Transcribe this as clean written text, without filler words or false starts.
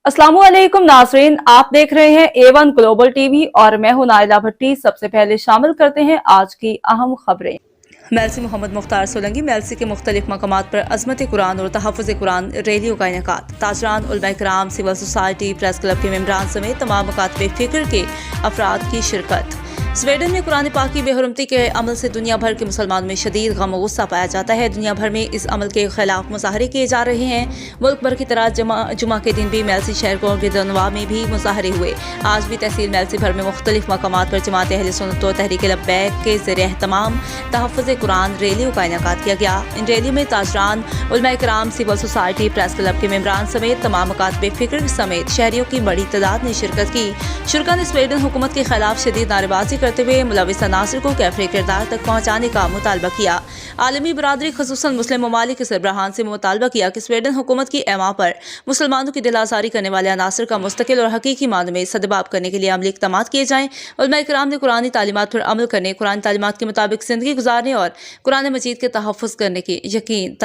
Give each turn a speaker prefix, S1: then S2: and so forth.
S1: अस्सलामुअलैकुम नाज़रीन, आप देख रहे हैं A1 ग्लोबल टीवी और मैं हूं नाइला भट्टी। सबसे पहले शामिल करते हैं आज की अहम खबरें। मेलसी मोहम्मद मुख्तार सोलंकी मेलसी के मुख्तलिफ मकामात पर अज़मत कुरान और तहफ़्फ़ुज़ कुरान रैलियों का इनेकाद। ताजरान, उलमा इकराम, सिविल सोसाइटी, प्रेस क्लब के मेंबरान समेत तमाम मकातब फ़िक्र के अफराद की शिरकत। स्वीडन में कुरान पाक की बेहुरमती के अमल से दुनिया भर के मुसलमानों में शदीद गम और गुस्सा पाया जाता है। दुनिया भर में इस अमल के खिलाफ मुजाहरे किए जा रहे हैं। मुल्क भर की तरह जुमा के दिन भी मेलसी शहर को गिरदनवा में भी मुजाहरे हुए। आज भी तहसील मेलसी भर में मुख्तलिफ मकामात पर जमात अहले सुन्नत व तहरीक लब्बैक के ज़रिए तमाम तहफ़्फ़ुज़ कुरान रैलियों का इनेकाद किया गया। इन रैलियों में ताजरान, उलमा इकराम, सिविल सोसाइटी, प्रेस क्लब के मेंबरान समेत तमाम मकातब फ़िक्र समेत शहरियों की बड़ी तादाद ने शिरकत की। शुरका ने स्वीडन हुकूमत के खिलाफ शदीद नारेबाजी करते हुए मुलविस अनासर को कैफरे किरदार तक पहुँचाने का मुतालबा किया। आलमी बरादरी ख़ुसूसन मुस्लिम ममालिक के सरबराहान से मुतालबा किया कि स्वीडन हुकूमत की एमा पर मुसलमानों की दिल आज़ारी करने वाले अनासर का मुस्तकिल और हकीकी मानों में सदबाब करने के लिए अमली इक़दामात किए जाएँ। उलमा इकराम ने कुरानी तालीमात पर अमल करने, कुरानी तालीमात के मुताबिक ज़िंदगी गुजारने और कुरान मजीद के तहफ़्फ़ुज़ करने की यकीन